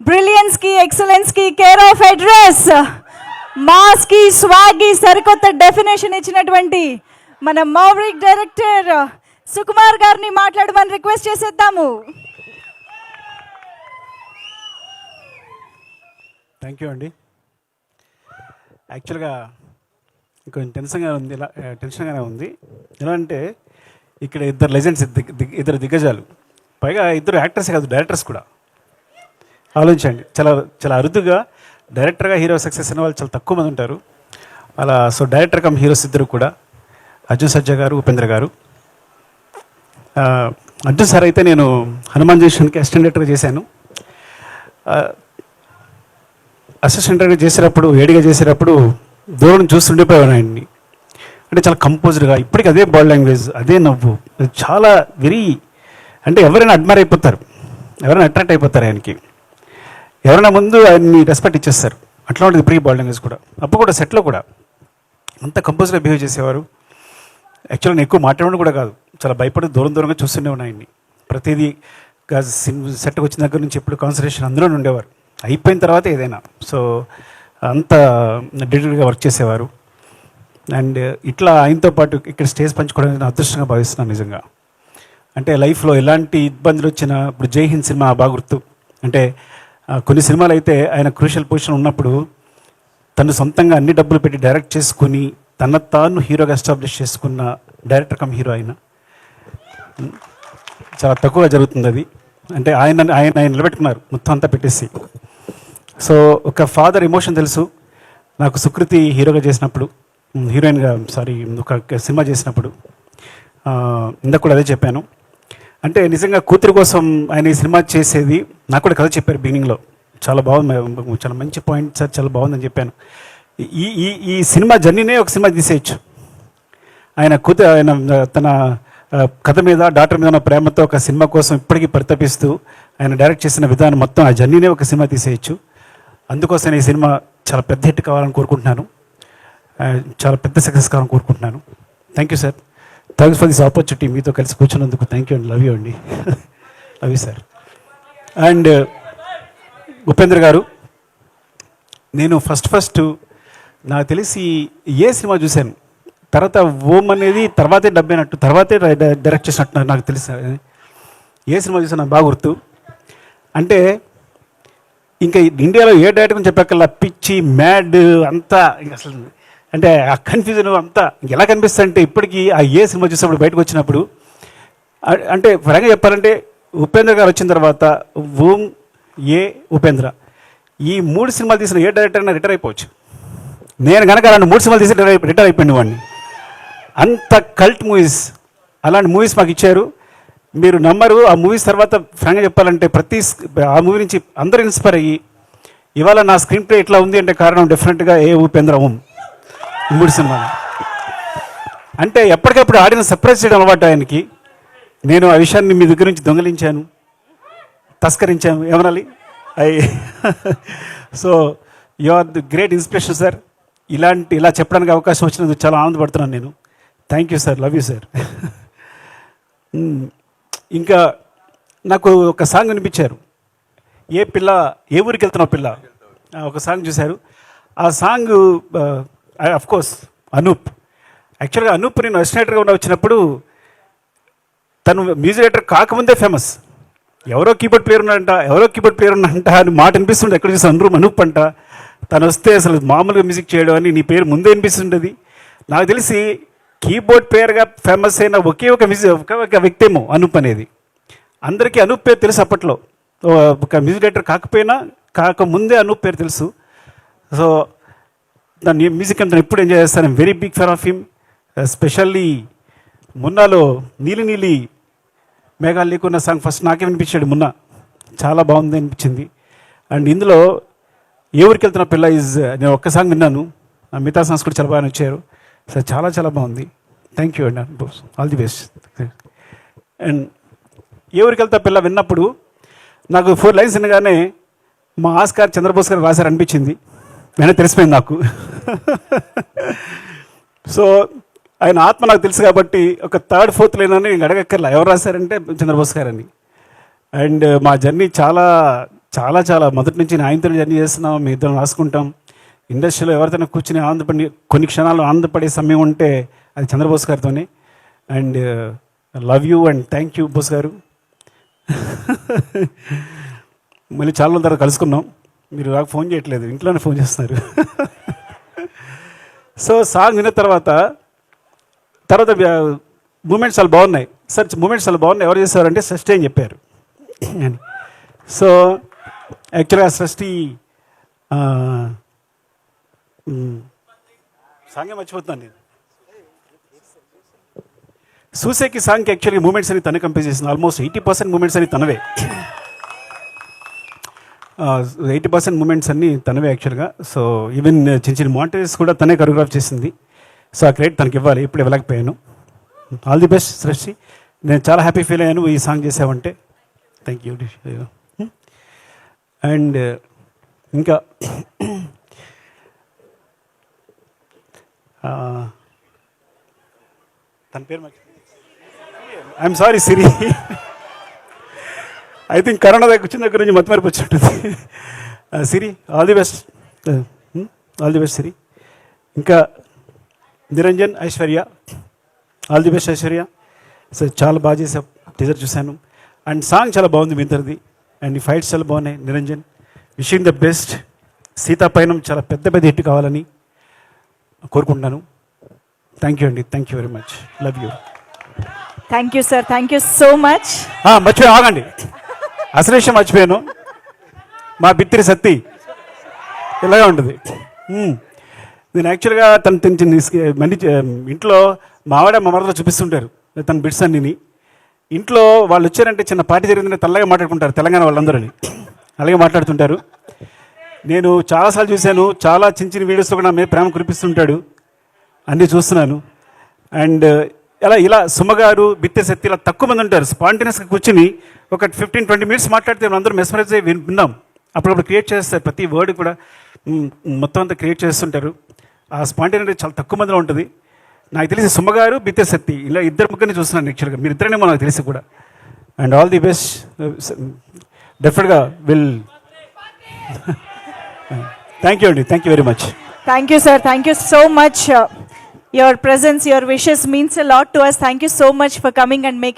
Brilliance కి, excellence కి care of address, mass కి, స్వాగ్ కి సరికొత్త డెఫినేషన్ ఇచ్చినటువంటి మన మౌరిక్ డైరెక్టర్ సుకుమార్ గారిని మాట్లాడమని రిక్వెస్ట్ చేసేద్దాము. థ్యాంక్ యూ అండి. యాక్చువల్గా కొంచెం టెన్షన్గానే ఉంది. ఎలా అంటే ఇక్కడ ఇద్దరు లెజెండ్స్, ఇద్దరు దిగ్గజాలు, పైగా ఇద్దరు యాక్టర్స్ కాదు, డైరెక్టర్స్ కూడా. ఆలోచించండి, చాలా చాలా అరుదుగా డైరెక్టర్గా హీరో సక్సెస్ అయిన వాళ్ళు చాలా తక్కువ మంది ఉంటారు. అలా సో డైరెక్టర్ కమ్ హీరోస్ ఇద్దరు కూడా, అర్జున్ సర్జా గారు, ఉపేంద్ర గారు. అర్జున్ సార్ అయితే నేను హనుమాన్ జంక్షన్కి అసిస్టెంట్ డైరెక్టర్గా చేశాను. అసిస్టెంట్ డైరెక్టర్ చేసేటప్పుడు, వేడిగా చేసేటప్పుడు దూరం చూస్తుండిపోయాను ఆయన్ని. అంటే చాలా కంపోజ్డ్గా, ఇప్పటికి అదే బాడీ లాంగ్వేజ్, అదే నవ్వు, చాలా వెరీ, అంటే ఎవరైనా అడ్మైర్ అయిపోతారు, ఎవరైనా అట్రాక్ట్ అయిపోతారు ఆయనకి. ఎవరైనా ముందు ఆయన్ని రెస్పెక్ట్ ఇచ్చేస్తారు. అట్లా ఉంటుంది ప్రీ బాడీ లాంగ్వేజ్ కూడా. అప్పుడు కూడా సెట్లో కూడా అంత కంపోజ్గా బిహేవ్ చేసేవారు. యాక్చువల్గా నేను ఎక్కువ మాట్లాడడం కూడా కాదు, చాలా భయపడి దూరంగా చూస్తూనే ఉన్నాయి ఆయన్ని. ప్రతిదీ సెట్కి వచ్చిన దగ్గర నుంచి ఎప్పుడు కాన్సన్ట్రేషన్ అందులోనే ఉండేవారు, అయిపోయిన తర్వాత ఏదైనా. సో అంత డెడికేట్గా వర్క్ చేసేవారు. అండ్ ఇట్లా ఆయనతో పాటు ఇక్కడ స్టేజ్ పంచుకోవడానికి నేను అదృష్టంగా భావిస్తున్నాను నిజంగా. అంటే లైఫ్లో ఎలాంటి ఇబ్బందులు వచ్చినా, ఇప్పుడు జై హింద్ సినిమా బాగా గుర్తు. అంటే కొన్ని సినిమాలు అయితే ఆయన క్రూషియల్ పొజిషన్ ఉన్నప్పుడు తను సొంతంగా అన్ని డబ్బులు పెట్టి డైరెక్ట్ చేసుకుని తన తాను హీరోగా ఎస్టాబ్లిష్ చేసుకున్న డైరెక్టర్ కమ్ హీరో ఆయన. చాలా తక్కువగా జరుగుతుంది అది. అంటే ఆయన నిలబెట్టుకున్నారు మొత్తం అంతా పెట్టేసి. సో ఒక ఫాదర్ ఎమోషన్ తెలుసు నాకు. సుకృతి హీరోగా చేసినప్పుడు, హీరోయిన్గా ఒక సినిమా చేసినప్పుడు ఇందాక కూడా అదే చెప్పాను. అంటే నిజంగా కూతురు కోసం ఆయన ఈ సినిమా చేసేది. నాకు కూడా కథ చెప్పారు బిగినింగ్లో, చాలా బాగుంది, చాలా మంచి పాయింట్ సార్, చాలా బాగుందని చెప్పాను. ఈ సినిమా జర్నీనే ఒక సినిమా తీసేయచ్చు. ఆయన తన కథ మీద, డాక్టర్ మీద ఉన్న ప్రేమతో ఒక సినిమా కోసం ఇప్పటికీ పరితపిస్తూ ఆయన డైరెక్ట్ చేసిన విధానం మొత్తం, ఆ జర్నీనే ఒక సినిమా తీసేయచ్చు. అందుకోసం ఈ సినిమా చాలా పెద్ద హిట్ కావాలని కోరుకుంటున్నాను, చాలా పెద్ద సక్సెస్ కావాలని కోరుకుంటున్నాను. Thank you sir, thanks for this opportunity. మీతో కలిసి కూర్చున్నందుకు థ్యాంక్ యూ అండి. లవ్ యూ అండి. Love you sir. And Upendra గారు, నేను ఫస్ట్ నాకు తెలిసి ఏ సినిమా చూశాను, తర్వాత ఓం అనేది తర్వాతే డబ్బైనట్టు, తర్వాతే డైరెక్ట్ చేసినట్టు నాకు తెలుసు. ఏ సినిమా చూసాను నాకు బాగా గుర్తు. అంటే ఇంకా ఇండియాలో ఏ డైరెక్టర్ అని చెప్పక్కల్లా పిచ్చి, మ్యాడ్ అంతా అసలు, అంటే ఆ కన్ఫ్యూజన్ అంతా ఎలా కనిపిస్తుంది అంటే ఇప్పటికీ ఆ ఏ సినిమా చూసినప్పుడు బయటకు వచ్చినప్పుడు, అంటే ఫ్రాంక్గా చెప్పాలంటే ఉపేంద్ర గారు వచ్చిన తర్వాత ఓం, ఏ, ఉపేంద్ర, ఈ 3 సినిమాలు తీసిన ఏ డైరెక్టర్ అయినా రిటైర్ అయిపోవచ్చు. నేను కనుక అలాంటి 3 సినిమాలు తీసి రిటైర్ అయిపోయింది వాడిని. అంత కల్ట్ మూవీస్, అలాంటి మూవీస్ మాకు ఇచ్చారు. మీరు నమ్మరు, ఆ మూవీస్ తర్వాత ఫ్రాంక్గా చెప్పాలంటే ఆ మూవీ నుంచి అందరూ ఇన్స్పైర్ అయ్యి ఇవాళ నా స్క్రీన్ ప్లే ఇట్లా ఉంది అంటే కారణం డెఫినెట్గా ఏ, ఉపేంద్ర, ఓం, 3 సినిమాలు. అంటే ఎప్పటికప్పుడు ఆడిన సర్ప్రైజ్ చేయడం అలవాటు ఆయనకి. నేను ఆ విషయాన్ని మీ దగ్గర నుంచి దొంగలించాను, తస్కరించాను, ఏమనాలి. So you are the great inspiration sir. ఇలా చెప్పడానికి అవకాశం వచ్చినందుకు చాలా ఆనందపడుతున్నాను నేను. Thank you sir, love you sir. ఇంకా నాకు ఒక సాంగ్ వినిపించారు, ఏ ఊరికి వెళ్తున్నావు పిల్ల, ఒక సాంగ్ చూశారు. ఆ సాంగ్ అఫ్కోర్స్ అనూప్. యాక్చువల్గా అనూప్ నేను అసిస్టెంట్గా వచ్చినప్పుడు తను మ్యూజిక్ డైరెక్టర్ కాకముందే ఫేమస్. ఎవరో కీబోర్డ్ ప్లేయర్ ఉన్నాడంట అని మాట అనిపిస్తుండే. ఎక్కడ చూసి అనూప్ అంట. తను వస్తే అసలు మామూలుగా మ్యూజిక్ చేయడం అని నీ పేరు ముందే అనిపిస్తుండేది. నాకు తెలిసి కీబోర్డ్ ప్లేయర్గా ఫేమస్ అయిన ఒకే ఒక వ్యక్తి ఏమో అనూప్ అనేది. అందరికీ అనూప్ పేరు తెలుసు అప్పట్లో. ఒక మ్యూజిక్ డైరెక్టర్ కాకముందే అనూప్ పేరు తెలుసు. సో దాని మ్యూజిక్ అంటే ఎప్పుడు ఎంజాయ్ చేస్తాను. I'm very big fan of him. Especially మున్నాలో నీలి మేఘాలు లేకున్న సాంగ్ ఫస్ట్ నాకే వినిపించాడు మున్నా, చాలా బాగుంది అనిపించింది. అండ్ ఇందులో ఏ ఊరికి వెళ్తున్న పిల్ల నేను ఒక్క సాంగ్ విన్నాను, మిగతా సాంగ్స్ కూడా చాలా బాగా వచ్చారు సార్, చాలా బాగుంది. థ్యాంక్ యూ అండి, ఆల్ ది బెస్ట్. అండ్ ఏ ఊరికి వెళ్తా పిల్ల విన్నప్పుడు నాకు 4 లైన్స్ వినగానే మా ఆస్కార్ చంద్రబోస్ గారు రాశారు అనిపించింది. వెంటనే తెలిసిపోయింది నాకు. సో ఆయన ఆత్మ నాకు తెలుసు కాబట్టి ఒక 3rd, 4th లైన్ అని అడగక్కర్లా ఎవరు రాశారంటే చంద్రబోస్ గారని. అండ్ మా జర్నీ చాలా చాలా చాలా మొదటి నుంచి నేను ఆయనతో జర్నీ చేస్తున్నాం, మీ ఇద్దరం రాసుకుంటాం. ఇండస్ట్రీలో ఎవరితోనే కూర్చుని ఆనందపడి కొన్ని క్షణాలు ఆనందపడే సమయం ఉంటే అది చంద్రబోస్ గారితోనే. And love you and thank you Bose garu. మళ్ళీ చాలా రోజుల తర్వాత కలుసుకున్నాం. మీరు నాకు ఫోన్ చేయట్లేదు, ఇంట్లోనే ఫోన్ చేస్తున్నారు. సో సాంగ్ విన్న తర్వాత మూమెంట్స్ చాలా బాగున్నాయి సార్, మూమెంట్స్ చాలా బాగున్నాయి. ఎవరు చేశారంటే సృష్టి అని చెప్పారు. సో యాక్చువల్గా సృష్టి సాంగే మర్చిపోతున్నాను నేను. సూసేకి సాంగ్కి యాక్చువల్గా మూమెంట్స్ అని తనే కంపోజ్ చేసింది. ఆల్మోస్ట్ 80% మూమెంట్స్ అని తనవే. 80% మూమెంట్స్ అన్నీ తనవే యాక్చువల్గా. సో ఈవెన్ చిన్న చిన్న మాంటేజెస్ కూడా తనే కొరియోగ్రాఫ్ చేసింది. సో ఆ క్రెడిట్ తనకి ఇవ్వాలి, ఇప్పుడు ఇవ్వలేకపోయాను. ఆల్ ది బెస్ట్ సృష్టి. నేను చాలా హ్యాపీ ఫీల్ అయ్యాను ఈ సాంగ్ చేసావంటే. Thank you. అండ్ ఇంకా తన పేరు I'm sorry Siri. I think corona దగ్గర వచ్చిన దగ్గర నుంచి మతిమరిపి వచ్చినట్టుంది. Siri all the best, all the best Siri. ఇంకా Niranjan, Aishwarya all the best Aishwarya. So చాలా బాగా చేసా, టీజర్ చూశాను. అండ్ సాంగ్ చాలా బాగుంది మీ ఇద్దరిది. అండ్ ఈ ఫైట్స్ చాలా బాగున్నాయి. Niranjan wishing the best. సీతాపైనం చాలా పెద్ద పెద్ద హిట్ కావాలని కోరుకుంటున్నాను. థ్యాంక్ యూ అండి, thank you very much, love you. Thank you sir, thank you so much. మర్చిపోయాను, ఆగండి, అసలు విషయం మర్చిపోయాను. మా బిత్తిరి సత్తి ఇలాగే ఉంటుంది. నేను యాక్చువల్గా మళ్ళీ ఇంట్లో మావాడ మా మరదలో చూపిస్తుంటారు తన బిట్స్ అన్నిని. ఇంట్లో వాళ్ళు వచ్చారంటే చిన్న పార్టీ జరిగిందంటే తెల్లగా మాట్లాడుకుంటారు, తెలంగాణ వాళ్ళందరూ అలాగే మాట్లాడుతుంటారు. నేను చాలాసార్లు చూశాను, చాలా చిన్న చిన్న వీడియోస్లో కూడా నా మీద ప్రేమ కురిపిస్తుంటాడు, అన్నీ చూస్తున్నాను. అండ్ ఇలా సుమగారు, బిత్తె శక్తి ఇలా తక్కువ మంది ఉంటారు. స్పాంటేనియస్గా కూర్చుని ఒక 15-20 మినిట్స్ మాట్లాడితే అందరూ మెస్మరైజ్ అయ్యి విన్నాం. అప్పుడప్పుడు క్రియేట్ చేస్తారు, ప్రతి వర్డ్ కూడా మొత్తం అంతా క్రియేట్ చేస్తుంటారు. ఆ స్పాంటేనిటీ చాలా తక్కువ మందిలో ఉంటుంది. నాకు తెలిసి సుమగారు, బిత్తె శక్తి ఇలా ఇద్దరు ముగ్గురిని చూస్తున్నాను యాక్చువల్గా. మీరు ఇద్దరేమో నాకు తెలిసి కూడా. And all the best. డెఫినెట్గా విల్. థ్యాంక్ యూ అండి, thank you very much. Thank you sir, thank you so much. Your presence, your wishes means a lot to us. Thank you so much for coming and making